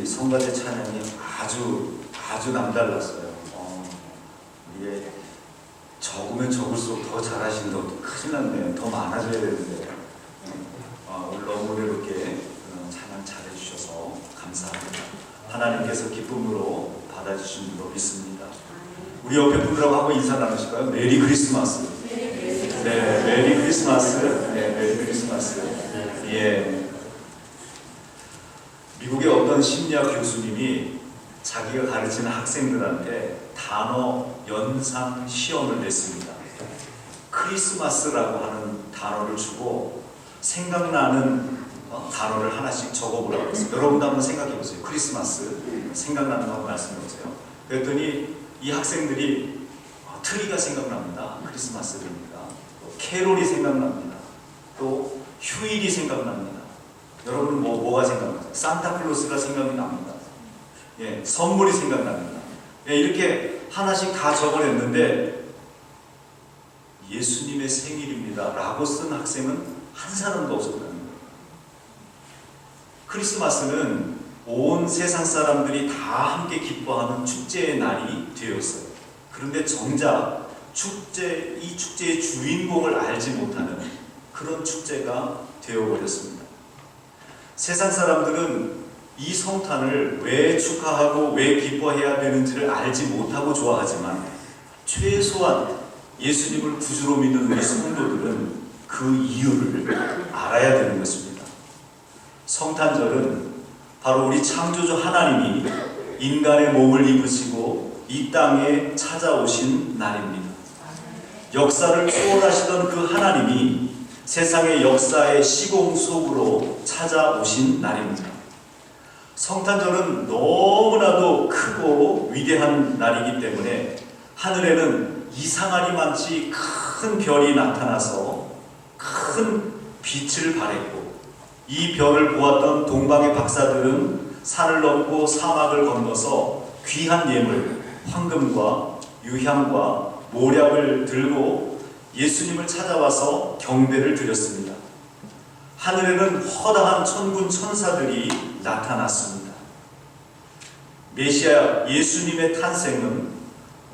우리 성가대 찬양이 아주 남달랐어요. 이게 적으면 적을수록 더 잘하시는 것도 큰일 났네요. 더 많아져야 되는데. 오늘 너무 이렇게 찬양 잘해주셔서 감사합니다. 하나님께서 기쁨으로 받아주신 줄로 믿습니다. 우리 옆에 분들하고 한번 인사 나누실까요? 메리 크리스마스. 네, 메리 크리스마스. 네, 메리 크리스마스. 예. 미국의 어떤 심리학 교수님이 자기가 가르치는 학생들한테 단어 연상 시험을 냈습니다. 크리스마스라고 하는 단어를 주고 생각나는 단어를 하나씩 적어보라고 했어요. 여러분도 한번 생각해 보세요. 크리스마스 생각나는 거 한번 말씀해 보세요. 그랬더니 이 학생들이 트리가 생각납니다. 크리스마스입니다. 또 캐롤이 생각납니다. 또 휴일이 생각납니다. 여러분 뭐가 생각나요? 산타클로스가 생각이 납니다. 예, 선물이 생각납니다. 예, 이렇게 하나씩 다 적어냈는데 예수님의 생일입니다 라고 쓴 학생은 한 사람도 없었다는 거예요. 크리스마스는 온 세상 사람들이 다 함께 기뻐하는 축제의 날이 되었어요. 그런데 정작 이 축제의 주인공을 알지 못하는 그런 축제가 되어버렸습니다. 세상 사람들은 이 성탄을 왜 축하하고 왜 기뻐해야 되는지를 알지 못하고 좋아하지만 최소한 예수님을 구주로 믿는 우리 성도들은 그 이유를 알아야 되는 것입니다. 성탄절은 바로 우리 창조주 하나님이 인간의 몸을 입으시고 이 땅에 찾아오신 날입니다. 역사를 초월하시던 그 하나님이 세상의 역사의 시공 속으로 찾아오신 날입니다. 성탄절은 너무나도 크고 위대한 날이기 때문에 하늘에는 이상하리만치 큰 별이 나타나서 큰 빛을 발했고 이 별을 보았던 동방의 박사들은 산을 넘고 사막을 건너서 귀한 예물, 황금과 유향과 모략을 들고 예수님을 찾아와서 경배를 드렸습니다. 하늘에는 허다한 천군 천사들이 나타났습니다. 메시아 예수님의 탄생은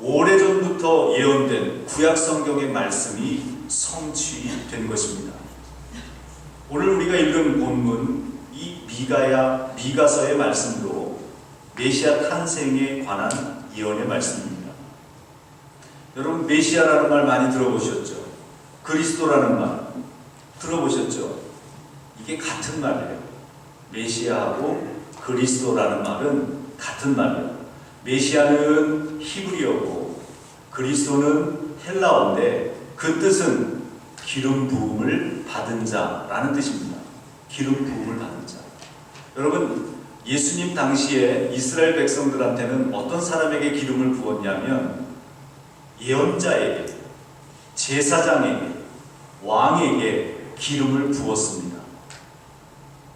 오래전부터 예언된 구약 성경의 말씀이 성취된 것입니다. 오늘 우리가 읽은 본문 이 미가서의 말씀도 메시아 탄생에 관한 예언의 말씀입니다. 여러분 메시아라는 말 많이 들어보셨죠? 그리스도라는 말 들어보셨죠? 이게 같은 말이에요. 메시아하고 그리스도라는 말은 같은 말이에요. 메시아는 히브리어고 그리스도는 헬라어인데 그 뜻은 기름 부음을 받은 자라는 뜻입니다. 기름 부음을 받은 자. 여러분 예수님 당시에 이스라엘 백성들한테는 어떤 사람에게 기름을 부었냐면 예언자에게, 제사장에게, 왕에게 기름을 부었습니다.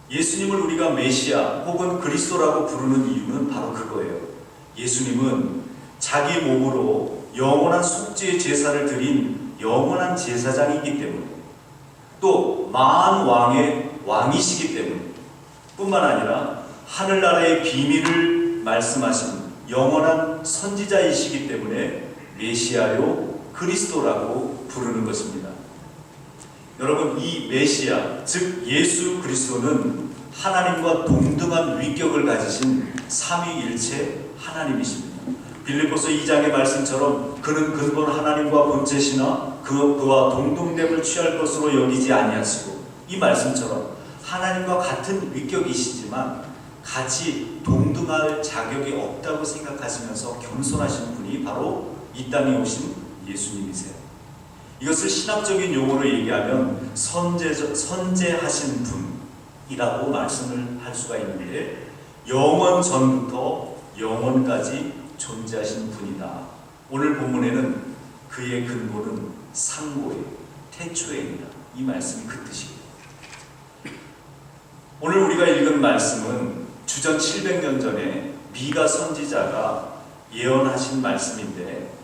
예수님을 우리가 메시아 혹은 그리스도라고 부르는 이유는 바로 그거예요. 예수님은 자기 몸으로 영원한 속죄의 제사를 드린 영원한 제사장이기 때문에 또 만왕의 왕이시기 때문에 뿐만 아니라 하늘나라의 비밀을 말씀하신 영원한 선지자이시기 때문에 메시아요 그리스도라고 부르는 것입니다. 여러분 이 메시아 즉 예수 그리스도는 하나님과 동등한 위격을 가지신 삼위일체 하나님이십니다. 빌립보서 2장의 말씀처럼 그는 근본 하나님과 본체시나 그와 동등됨을 취할 것으로 여기지 아니하시고 이 말씀처럼 하나님과 같은 위격이시지만 같이 동등할 자격이 없다고 생각하시면서 겸손하신 분이 바로 이 땅에 오신 예수님이세요. 이것을 신학적인 용어로 얘기하면 선제하신 분이라고 말씀을 할 수가 있는데 영원 전부터 영원까지 존재하신 분이다. 오늘 본문에는 그의 근본은 상고에 태초에이다. 이 말씀이 그 뜻이에요. 오늘 우리가 읽은 말씀은 주전 700년 전에 미가 선지자가 예언하신 말씀인데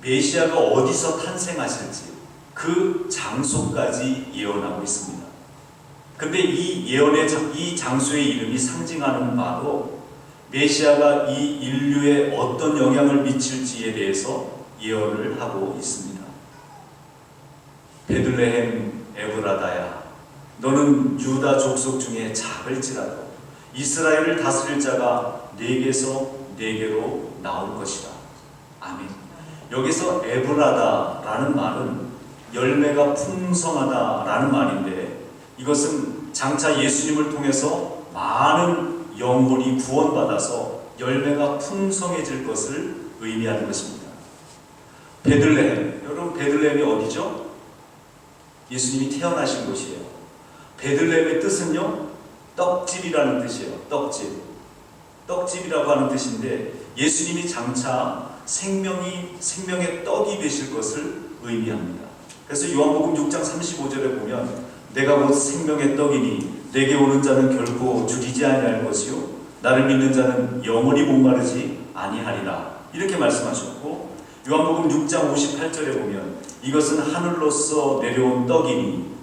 메시아가 어디서 탄생하실지 그 장소까지 예언하고 있습니다. 근데 이 예언의 이 장소의 이름이 상징하는 바로 메시아가 이 인류에 어떤 영향을 미칠지에 대해서 예언을 하고 있습니다. 베들레헴 에브라다야, 너는 유다 족속 중에 작을지라도 이스라엘을 다스릴 자가 네게서 네게로 나올 것이다. 아멘. 여기서 에브라다라는 말은 열매가 풍성하다라는 말인데, 이것은 장차 예수님을 통해서 많은 영혼이 구원받아서 열매가 풍성해질 것을 의미하는 것입니다. 베들레헴, 여러분 베들레헴이 어디죠? 예수님이 태어나신 곳이에요. 베들레헴의 뜻은요, 떡집이라는 뜻이에요. 떡집이라고 하는 뜻인데, 예수님이 장차 생명의 떡이 되실 것을 의미합니다. 그래서 요한복음 6장 35절에 보면 내가 곧 생명의 떡이니 내게 오는 자는 결코 줄이지 아니할 것이요 나를 믿는 자는 영원히 목마르지 아니하리라, 이렇게 말씀하셨고, 요한복음 6장 58절에 보면 이것은 하늘로서 내려온 떡이니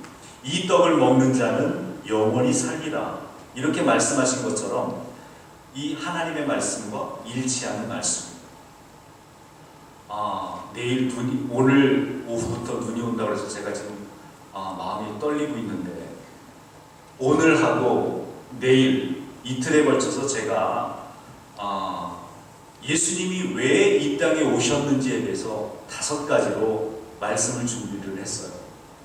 이 떡을 먹는 자는 영원히 살리라, 이렇게 말씀하신 것처럼 이 하나님의 말씀과 일치하는 말씀. 내일 오늘 오후부터 눈이 온다고 해서 제가 지금 마음이 떨리고 있는데, 오늘하고 내일 이틀에 걸쳐서 제가 예수님이 왜 이 땅에 오셨는지에 대해서 5가지로 말씀을 준비를 했어요.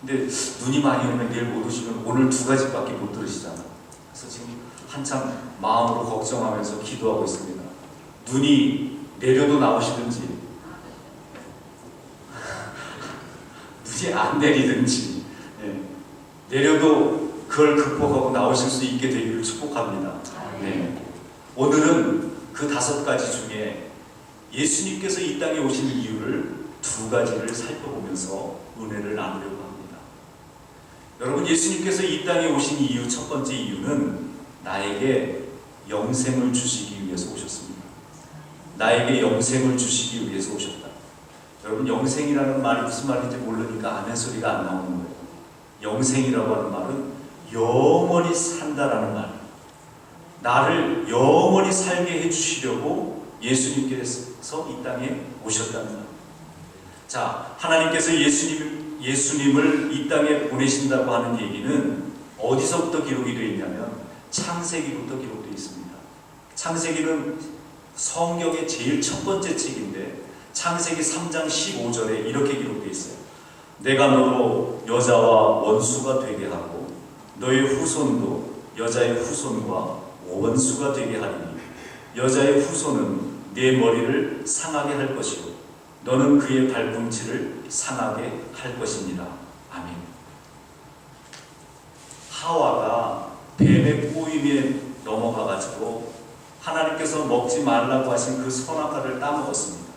근데 눈이 많이 오면 내일 못 오시면 오늘 2가지밖에 못 들으시잖아요. 그래서 지금 한참 마음으로 걱정하면서 기도하고 있습니다. 눈이 내려도 나오시든지 눈이 안 내리든지, 내려도 그걸 극복하고 나오실 수 있게 되기를 축복합니다. 오늘은 그 5가지 중에 예수님께서 이 땅에 오신 이유를 2가지를 살펴보면서 은혜를 나누려고 합니다. 여러분, 예수님께서 이 땅에 오신 이유, 첫 번째 이유는 나에게 영생을 주시기 위해서 오셨습니다. 나에게 영생을 주시기 위해서 오셨다. 여러분, 영생이라는 말이 무슨 말인지 모르니까 아멘 소리가 안 나오는 거예요. 영생이라고 하는 말은 영원히 산다라는 말. 나를 영원히 살게 해주시려고 예수님께서 이 땅에 오셨다는 말. 자, 하나님께서 예수님을 이 땅에 보내신다고 하는 얘기는 어디서부터 기록이 되어 있냐면 창세기부터 기록되어 있습니다. 창세기는 성경의 제일 첫 번째 책인데, 창세기 3장 15절에 이렇게 기록되어 있어요. 내가 너로 여자와 원수가 되게 하고 너의 후손도 여자의 후손과 원수가 되게 하리니 여자의 후손은 네 머리를 상하게 할 것이요 너는 그의 발꿈치를 상하게 할 것이니라. 아멘. 하와가 뱀의 꼬임에 넘어가가지고 하나님께서 먹지 말라고 하신 그 선악과를 따먹었습니다.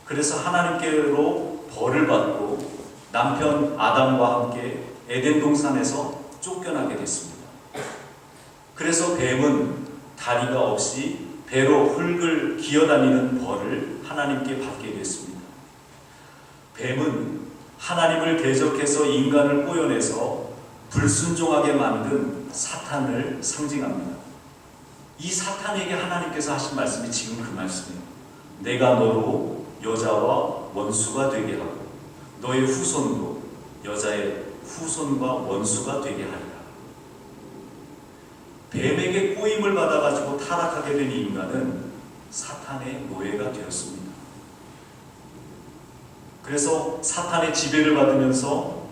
그래서 하나님께로 벌을 받고 남편 아담과 함께 에덴 동산에서 쫓겨나게 됐습니다. 그래서 뱀은 다리가 없이 배로 흙을 기어다니는 벌을 하나님께 받게 됐습니다. 뱀은 하나님을 대적해서 인간을 꼬여내서 불순종하게 만든 사탄을 상징합니다. 이 사탄에게 하나님께서 하신 말씀이 지금 그 말씀이에요. 내가 너로 여자와 원수가 되게 하고 너의 후손도 여자의 후손과 원수가 되게 하리라. 뱀에게 꼬임을 받아가지고 타락하게 된 인간은 사탄의 노예가 되었습니다. 그래서 사탄의 지배를 받으면서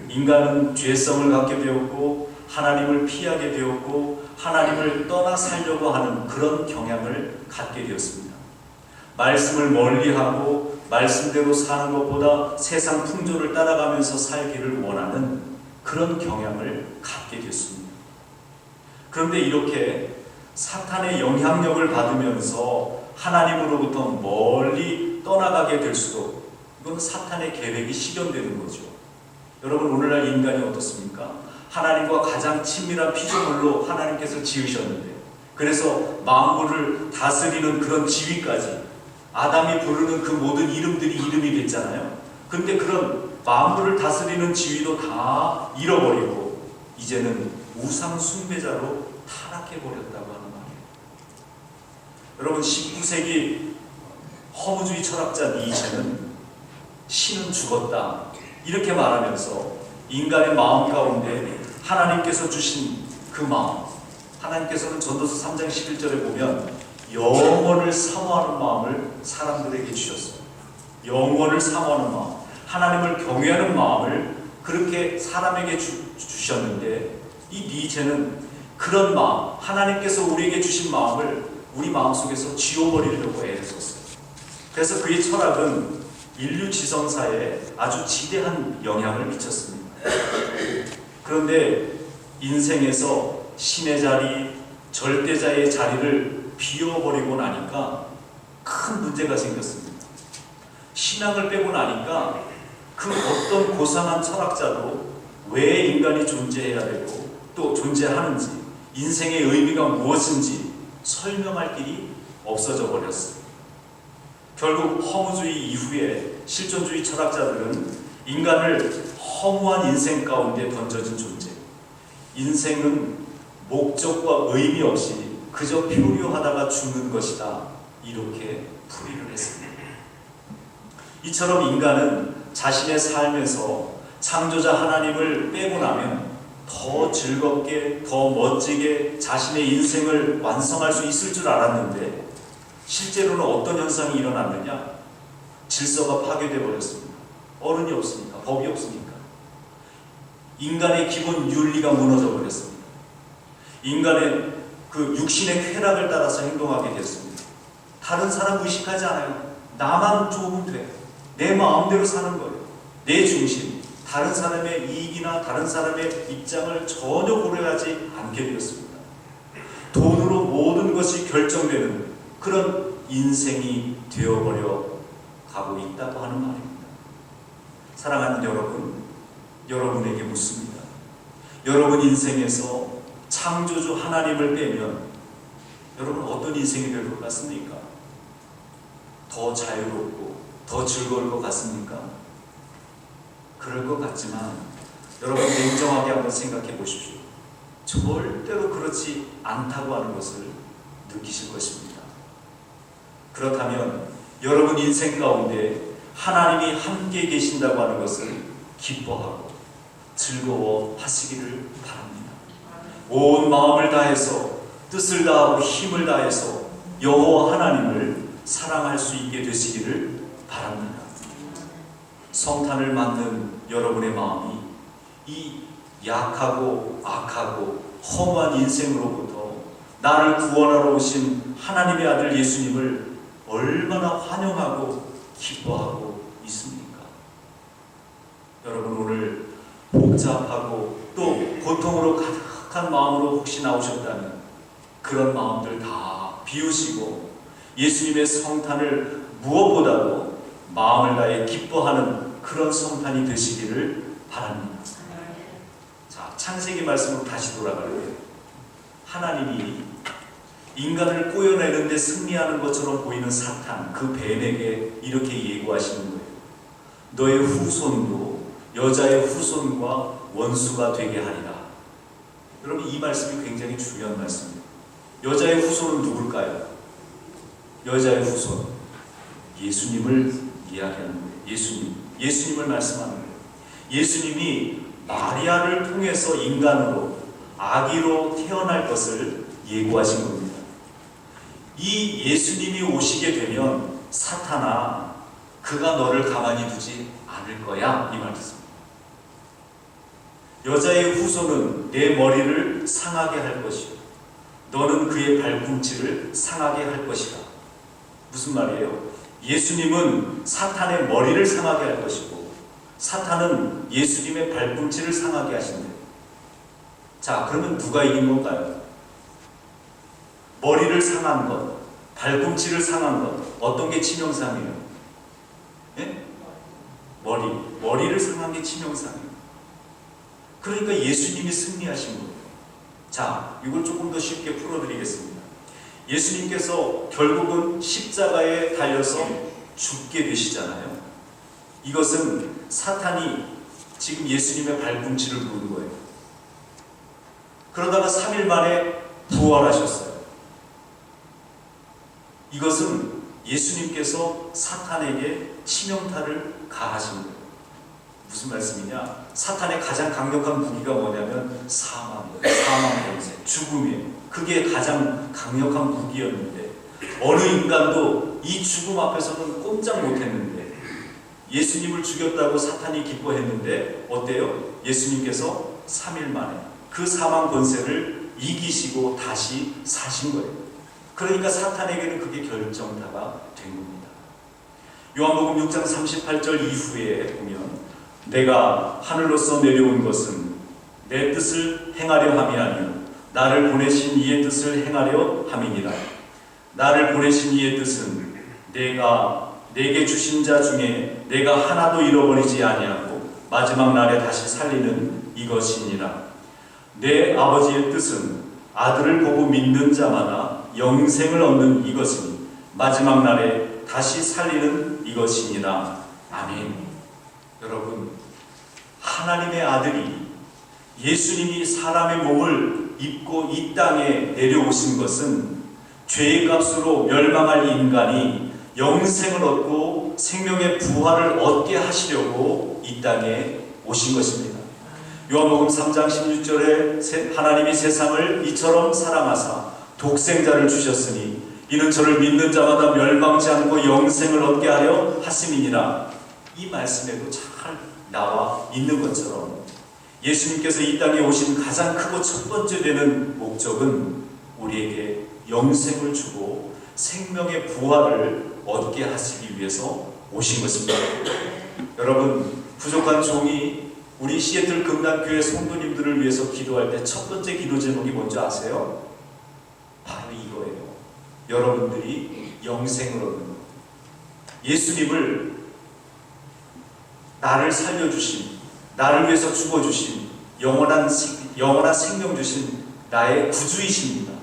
인간은 죄성을 갖게 되었고 하나님을 피하게 되었고 하나님을 떠나 살려고 하는 그런 경향을 갖게 되었습니다. 말씀을 멀리하고 말씀대로 사는 것보다 세상 풍조를 따라가면서 살기를 원하는 그런 경향을 갖게 됐습니다. 그런데 이렇게 사탄의 영향력을 받으면서 하나님으로부터 멀리 떠나가게 될수록 이건 사탄의 계획이 실현되는 거죠. 여러분, 오늘날 인간이 어떻습니까? 하나님과 가장 친밀한 피조물로 하나님께서 지으셨는데, 그래서 만물을 다스리는 그런 지위까지 아담이 부르는 그 모든 이름들이 이름이 됐잖아요. 근데 그런 만물을 다스리는 지위도 다 잃어버리고 이제는 우상 숭배자로 타락해버렸다고 하는 말이에요. 여러분, 19세기 허무주의 철학자 니체는 신은 죽었다 이렇게 말하면서 인간의 마음 가운데 하나님께서 주신 그 마음, 하나님께서는 전도서 3장 11절에 보면 영원을 사모하는 마음을 사람들에게 주셨어요. 영원을 사모하는 마음, 하나님을 경외하는 마음을 그렇게 사람에게 주셨는데, 이 니체는 그런 마음, 하나님께서 우리에게 주신 마음을 우리 마음속에서 지워버리려고 애를 썼어요. 그래서 그의 철학은 인류 지성사에 아주 지대한 영향을 미쳤습니다. 그런데 인생에서 신의 자리, 절대자의 자리를 비워버리고 나니까 큰 문제가 생겼습니다. 신앙을 빼고 나니까 그 어떤 고상한 철학자도 왜 인간이 존재해야 되고 또 존재하는지, 인생의 의미가 무엇인지 설명할 길이 없어져 버렸어요. 결국 허무주의 이후에 실존주의 철학자들은 인간을 허무한 인생 가운데 던져진 존재, 인생은 목적과 의미 없이 그저 표류하다가 죽는 것이다, 이렇게 풀이를 했습니다. 이처럼 인간은 자신의 삶에서 창조자 하나님을 빼고 나면 더 즐겁게, 더 멋지게 자신의 인생을 완성할 수 있을 줄 알았는데, 실제로는 어떤 현상이 일어났느냐? 질서가 파괴되어 버렸습니다. 어른이 없으니까, 법이 없으니까. 인간의 기본 윤리가 무너져 버렸습니다. 인간의 그 육신의 쾌락을 따라서 행동하게 됐습니다. 다른 사람 의식하지 않아요. 나만 좋으면 돼. 내 마음대로 사는 거예요. 내 중심, 다른 사람의 이익이나 다른 사람의 입장을 전혀 고려하지 않게 되었습니다. 돈으로 모든 것이 결정되는 그런 인생이 되어버려 가고 있다고 하는 말입니다. 사랑하는 여러분, 여러분에게 묻습니다. 여러분 인생에서 창조주 하나님을 빼면 여러분 어떤 인생이 될 것 같습니까? 더 자유롭고 더 즐거울 것 같습니까? 그럴 것 같지만 여러분 냉정하게 한번 생각해 보십시오. 절대로 그렇지 않다고 하는 것을 느끼실 것입니다. 그렇다면 여러분 인생 가운데 하나님이 함께 계신다고 하는 것을 기뻐하고 즐거워하시기를 바랍니다. 온 마음을 다해서 뜻을 다하고 힘을 다해서 여호와 하나님을 사랑할 수 있게 되시기를 바랍니다. 성탄을 맞는 여러분의 마음이 이 약하고 악하고 허무한 인생으로부터 나를 구원하러 오신 하나님의 아들 예수님을 얼마나 환영하고 기뻐하고 있습니까? 여러분 오늘 복잡하고 또 고통으로 가득한 마음으로 혹시 나오셨다면 그런 마음들 다 비우시고 예수님의 성탄을 무엇보다도 마음을 다해 기뻐하는 그런 성탄이 되시기를 바랍니다. 자, 창세기 말씀으로 다시 돌아갈게요. 하나님이 인간을 꼬여내는 데 승리하는 것처럼 보이는 사탄, 그 뱀에게 이렇게 예고하시는 거예요. 너의 후손도 여자의 후손과 원수가 되게 하리라. 여러분 이 말씀이 굉장히 중요한 말씀입니다. 여자의 후손은 누굴까요? 여자의 후손, 예수님을 이야기하는 거예요. 예수님을 말씀하는 거예요. 예수님이 마리아를 통해서 인간으로 아기로 태어날 것을 예고하신 겁니다. 이 예수님이 오시게 되면 사탄아, 그가 너를 가만히 두지 않을 거야, 이 말이었습니다. 여자의 후손은 내 머리를 상하게 할 것이요, 너는 그의 발꿈치를 상하게 할 것이다. 무슨 말이에요? 예수님은 사탄의 머리를 상하게 할 것이고 사탄은 예수님의 발꿈치를 상하게 하신대요. 자, 그러면 누가 이긴 건가요? 머리를 상한 것, 발꿈치를 상한 것, 어떤 게 치명상이에요? 예? 머리를 상한 게 치명상이에요. 그러니까 예수님이 승리하신 거예요. 자, 이걸 조금 더 쉽게 풀어드리겠습니다. 예수님께서 결국은 십자가에 달려서 죽게 되시잖아요. 이것은 사탄이 지금 예수님의 발꿈치를 부른 거예요. 그러다가 3일 만에 부활하셨어요. 이것은 예수님께서 사탄에게 치명타를 가하신 거예요. 무슨 말씀이냐? 사탄의 가장 강력한 무기가 뭐냐면 사망이에요. 사망 권세, 죽음이에요. 그게 가장 강력한 무기였는데 어느 인간도 이 죽음 앞에서는 꼼짝 못했는데 예수님을 죽였다고 사탄이 기뻐했는데 어때요? 예수님께서 3일 만에 그 사망 권세를 이기시고 다시 사신 거예요. 그러니까 사탄에게는 그게 결정타가 된 겁니다. 요한복음 6장 38절 이후에 보면 내가 하늘로서 내려온 것은 내 뜻을 행하려 함이 아니요 나를 보내신 이의 뜻을 행하려 함이니라. 나를 보내신 이의 뜻은 내가 내게 주신 자 중에 내가 하나도 잃어버리지 아니하고 마지막 날에 다시 살리는 이것이니라. 내 아버지의 뜻은 아들을 보고 믿는 자마다 영생을 얻는 이것이니 마지막 날에 다시 살리는 이것이니라. 아멘. 여러분, 하나님의 아들이 예수님이 사람의 몸을 입고 이 땅에 내려오신 것은 죄의 값으로 멸망할 인간이 영생을 얻고 생명의 부활을 얻게 하시려고 이 땅에 오신 것입니다. 요한복음 3장 16절에 하나님이 세상을 이처럼 사랑하사 독생자를 주셨으니 이는 저를 믿는 자마다 멸망치 않고 영생을 얻게 하려 하심이니라. 이 말씀에도 잘 나와 있는 것처럼 예수님께서 이 땅에 오신 가장 크고 첫 번째 되는 목적은 우리에게 영생을 주고 생명의 부활을 얻게 하시기 위해서 오신 것입니다. 여러분, 부족한 종이 우리 시애틀 금단교회 성도님들을 위해서 기도할 때 첫 번째 기도 제목이 뭔지 아세요? 바로 이거예요. 여러분들이 영생을 얻는 것. 예수님을 나를 살려주신, 나를 위해서 죽어주신, 영원한 생명 주신 나의 구주이십니다.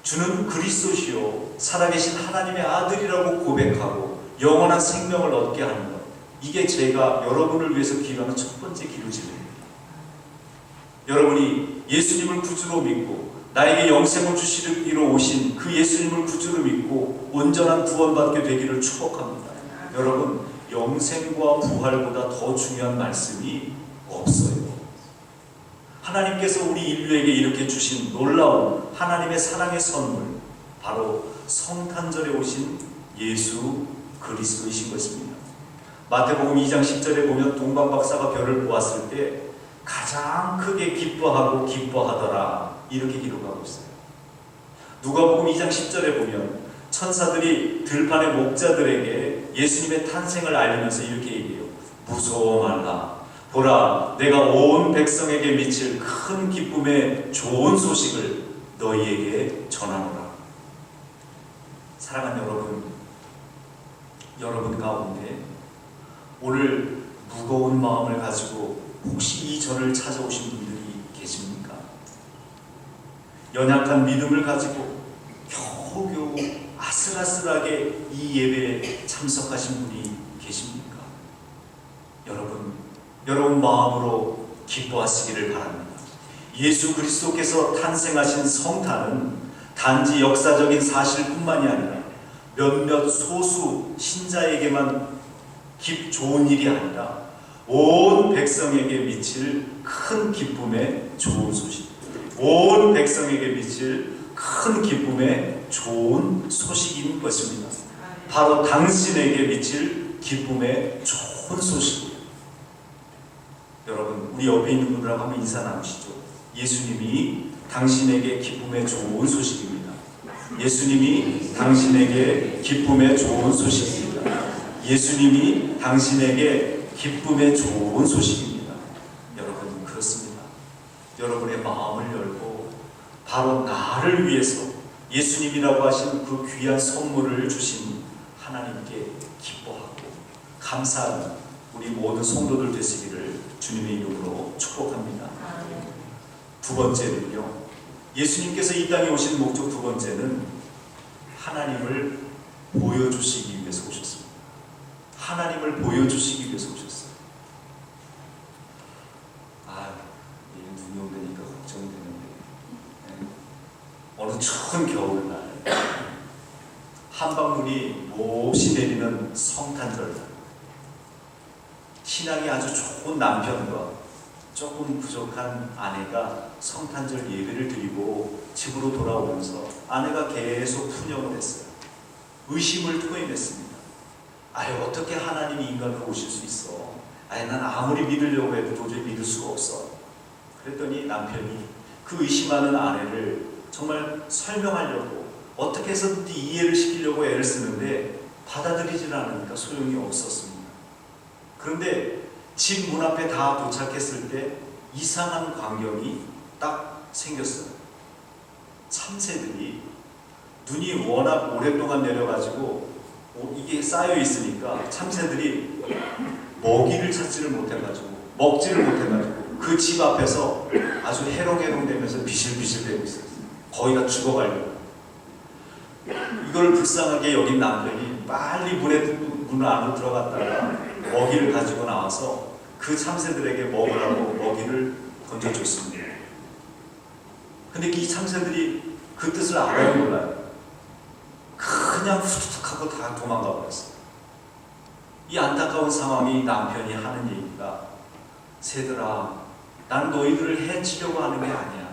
주는 그리스도시요 살아계신 하나님의 아들이라고 고백하고 영원한 생명을 얻게 하는 것. 이게 제가 여러분을 위해서 기도하는 첫 번째 기도 제목입니다. 여러분이 예수님을 구주로 믿고 나에게 영생을 주시기로 오신 그 예수님을 구주로 믿고 온전한 구원받게 되기를 축복합니다. 여러분, 영생과 부활보다 더 중요한 말씀이 없어요. 하나님께서 우리 인류에게 이렇게 주신 놀라운 하나님의 사랑의 선물, 바로 성탄절에 오신 예수 그리스도이신 것입니다. 마태복음 2장 10절에 보면 동방박사가 별을 보았을 때 가장 크게 기뻐하고 기뻐하더라, 이렇게 기록하고 있어요. 누가복음 2장 10절에 보면 천사들이 들판의 목자들에게 예수님의 탄생을 알리면서 이렇게 얘기해요. 무서워 말라. 보라, 내가 온 백성에게 미칠 큰 기쁨의 좋은 소식을 너희에게 전하노라. 사랑하는 여러분, 여러분 가운데 오늘 무거운 마음을 가지고 혹시 이 절을 찾아오신 분들이 계십니까? 연약한 믿음을 가지고 겨우겨우 아슬아슬하게 이 예배에 참석하신 분이 계십니까? 여러분 마음으로 기뻐하시기를 바랍니다. 예수 그리스도께서 탄생하신 성탄은 단지 역사적인 사실뿐만이 아니라 몇몇 소수 신자에게만 좋은 일이 아니라 온 백성에게 미칠 큰 기쁨의 좋은 소식, 온 백성에게 미칠 큰 기쁨의 좋은 소식인 것입니다. 바로 당신에게 미칠 기쁨의 좋은 소식이에요. 여러분, 우리 옆에 있는 분들하고 한번 인사 나누시죠. 예수님이 당신에게 기쁨의 좋은 소식입니다. 예수님이 당신에게 기쁨의 좋은 소식입니다. 예수님이 당신에게 기쁨의 좋은 소식입니다. 여러분, 그렇습니다. 여러분의 마음을 열고 바로 나를 위해서 예수님이라고 하신 그 귀한 선물을 주신 하나님께 기뻐하고 감사하는 우리 모든 성도들 되시기를 주님의 이름으로 축복합니다. 두 번째는요, 예수님께서 이 땅에 오신 목적 두 번째는 하나님을 보여주시기 위해서 오셨습니다. 하나님을 보여주시기 위해서 오셨어요. 눈이 온다니까 걱정이 되는데 추운 겨울날 한방눈이 몹시 내리는 성탄절, 신앙이 아주 좋은 남편과 조금 부족한 아내가 성탄절 예배를 드리고 집으로 돌아오면서 아내가 계속 푸념을 했어요. 의심을 토해냈습니다. 아유, 어떻게 하나님이 인간으로 오실 수 있어? 아니, 난 아무리 믿으려고 해도 도저히 믿을 수가 없어. 그랬더니 남편이 그 의심하는 아내를 정말 설명하려고 어떻게 해서든 이해를 시키려고 애를 쓰는데 받아들이질 않으니까 소용이 없었습니다. 그런데 집 문 앞에 다 도착했을 때 이상한 광경이 딱 생겼어요. 참새들이 눈이 워낙 오랫동안 내려가지고 이게 쌓여 있으니까 참새들이 먹이를 찾지를 못해가지고 먹지를 못해가지고 그 집 앞에서 아주 해롱해롱 되면서 비실비실대고 있어요. 거의 다 죽어가려고. 이걸 불쌍하게 여긴 남편이 빨리 문 안으로 들어갔다가 먹이를 가지고 나와서 그 참새들에게 먹으라고 먹이를 던져줬습니다. 근데 이 참새들이 그 뜻을 알아요, 몰라요? 그냥 후두둑 하고 다 도망가 버렸어요. 이 안타까운 상황이 남편이 하는 얘기가, 새들아, 난 너희들을 해치려고 하는 게 아니야.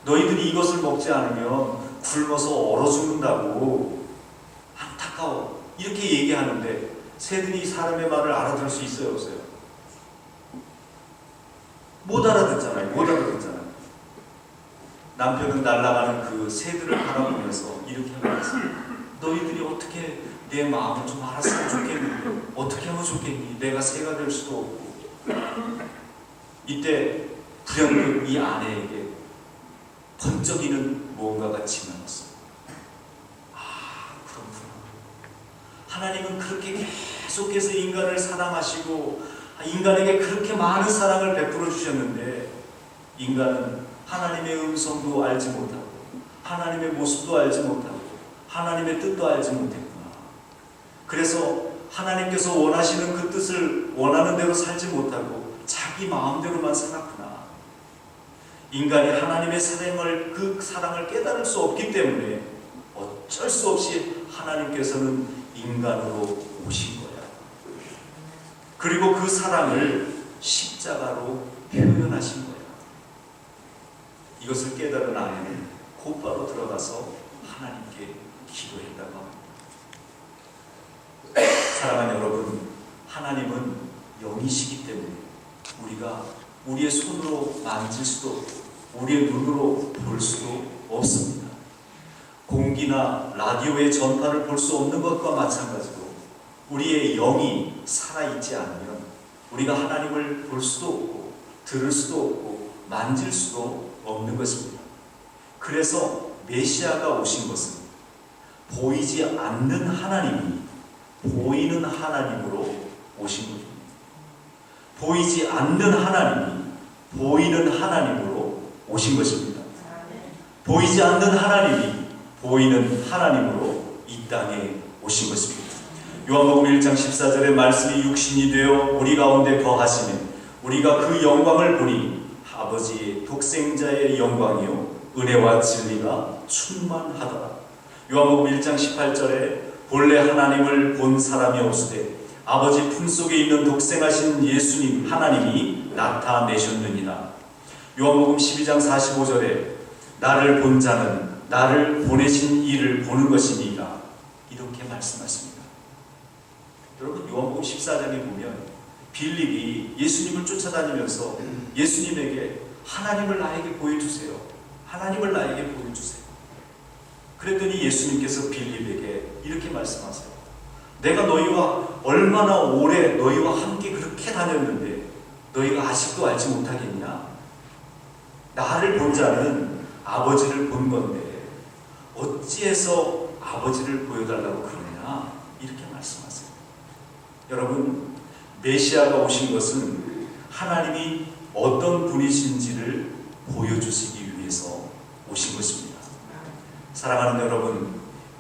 너희들이 이것을 먹지 않으면 굶어서 얼어 죽는다고. 안타까워. 이렇게 얘기하는데 새들이 사람의 말을 알아들을 수 있어요, 없어요? 못 알아듣잖아요. 못 알아듣잖아요. 남편은 날아가는 그 새들을 바라보면서 이렇게 말했어요. 너희들이 어떻게 내 마음을 좀 알았으면 좋겠는데 어떻게 하면 좋겠니? 내가 새가 될 수도 없고. 이때 불현듯 이 아내에게 번쩍이는 무언가가 지나갔어요. 아, 그렇구나. 하나님은 그렇게 계속해서 인간을 사랑하시고 인간에게 그렇게 많은 사랑을 베풀어 주셨는데 인간은 하나님의 음성도 알지 못하고 하나님의 모습도 알지 못하고 하나님의 뜻도 알지 못했구나. 그래서 하나님께서 원하시는 그 뜻을 원하는 대로 살지 못하고 자기 마음대로만 살았구나. 인간이 하나님의 그 사랑을 깨달을 수 없기 때문에 어쩔 수 없이 하나님께서는 인간으로 오신 거야. 그리고 그 사랑을 십자가로 표현하신 거야. 이것을 깨달은 아내는 곧바로 들어가서 하나님께 기도했다고 합니다. 사랑하는 여러분, 하나님은 영이시기 때문에 우리가 우리의 손으로 만질 수도 없고 우리의 눈으로 볼 수도 없습니다. 공기나 라디오의 전파를 볼 수 없는 것과 마찬가지로 우리의 영이 살아있지 않으면 우리가 하나님을 볼 수도 없고 들을 수도 없고 만질 수도 없는 것입니다. 그래서 메시아가 오신 것은 보이지 않는 하나님이 보이는 하나님으로 오신 것입니다. 보이지 않는 하나님이 보이는 하나님으로 오신 것입니다. 보이지 않는 하나님이 보이는 하나님으로 이 땅에 오신 것입니다. 요한복음 1장 14절에 말씀이 육신이 되어 우리 가운데 거하시니 우리가 그 영광을 보니 아버지의 독생자의 영광이요 은혜와 진리가 충만하더라. 요한복음 1장 18절에 본래 하나님을 본 사람이 없으되 아버지 품속에 있는 독생하신 예수님 하나님이 나타내셨느니라. 요한복음 12장 45절에 나를 본 자는 나를 보내신 이를 보는 것이니라. 이렇게 말씀하십니다. 여러분, 요한복음 14장에 보면 빌립이 예수님을 쫓아다니면서 예수님에게 하나님을 나에게 보여주세요. 하나님을 나에게 보여주세요. 그랬더니 예수님께서 빌립에게 이렇게 말씀하세요. 내가 너희와 얼마나 오래 너희와 함께 그렇게 다녔는데 너희가 아직도 알지 못하겠냐? 나를 본 자는 아버지를 본 건데 어찌해서 아버지를 보여달라고 그러냐? 이렇게 말씀하세요. 여러분, 메시아가 오신 것은 하나님이 어떤 분이신지를 보여주시기 위해서 오신 것입니다. 사랑하는 여러분,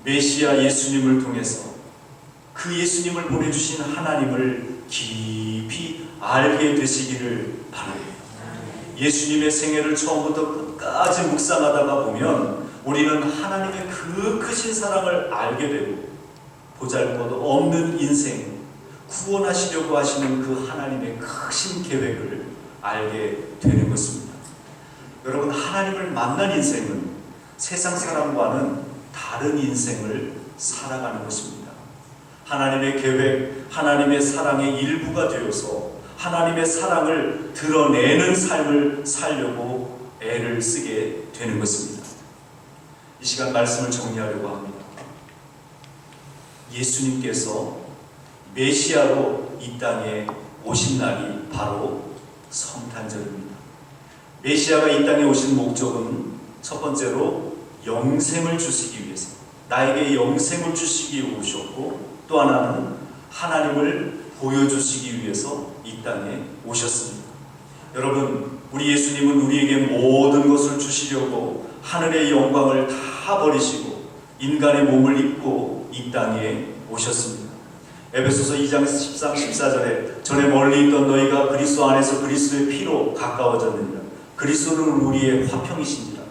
메시아 예수님을 통해서 그 예수님을 보내주신 하나님을 깊이 알게 되시기를 바랍니다. 예수님의 생애를 처음부터 끝까지 묵상하다가 보면 우리는 하나님의 그 크신 사랑을 알게 되고 보잘것없는 인생, 구원하시려고 하시는 그 하나님의 크신 계획을 알게 되는 것입니다. 여러분, 하나님을 만난 인생은 세상 사람과는 다른 인생을 살아가는 것입니다. 하나님의 계획, 하나님의 사랑의 일부가 되어서 하나님의 사랑을 드러내는 삶을 살려고 애를 쓰게 되는 것입니다. 이 시간 말씀을 정리하려고 합니다. 예수님께서 메시아로 이 땅에 오신 날이 바로 성탄절입니다. 메시아가 이 땅에 오신 목적은 첫 번째로 영생을 주시기 위해서, 나에게 영생을 주시기 위해 오셨고, 또 하나는 하나님을 보여주시기 위해서 이 땅에 오셨습니다. 여러분, 우리 예수님은 우리에게 모든 것을 주시려고 하늘의 영광을 다 버리시고 인간의 몸을 입고 이 땅에 오셨습니다. 에베소서 2장 13, 14절에 전에 멀리 있던 너희가 그리스도 안에서 그리스도의 피로 가까워졌느니라. 그리스도는 우리의 화평이신지라.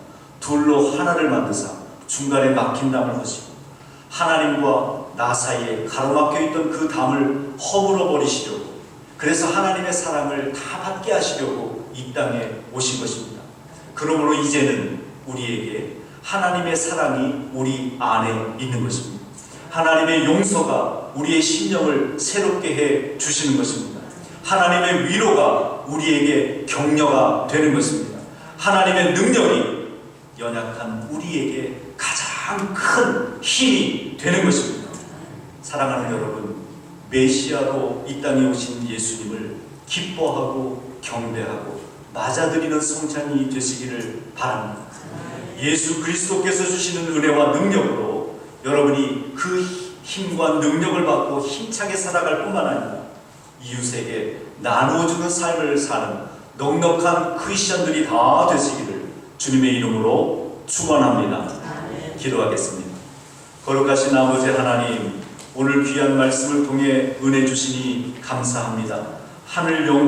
둘로 하나를 만드사 중간에 막힌 담을 하시고 하나님과 나 사이에 가로막혀 있던 그 담을 허물어 버리시려고, 그래서 하나님의 사랑을 다 받게 하시려고 이 땅에 오신 것입니다. 그러므로 이제는 우리에게 하나님의 사랑이 우리 안에 있는 것입니다. 하나님의 용서가 우리의 심령을 새롭게 해 주시는 것입니다. 하나님의 위로가 우리에게 격려가 되는 것입니다. 하나님의 능력이 연약한 우리에게 가장 큰 힘이 되는 것입니다. 사랑하는 여러분, 메시아로 이 땅에 오신 예수님을 기뻐하고 경배하고 맞아들이는 성찬이 되시기를 바랍니다. 예수 그리스도께서 주시는 은혜와 능력으로 여러분이 그 힘과 능력을 받고 힘차게 살아갈 뿐만 아니라 이웃에게 나누어주는 삶을 사는 넉넉한 크리스천들이 다 되시기를 주님의 이름으로 축원합니다. 기도하겠습니다. 거룩하신 아버지 하나님, 오늘 귀한 말씀을 통해 은혜 주시니 감사합니다. 하늘 영광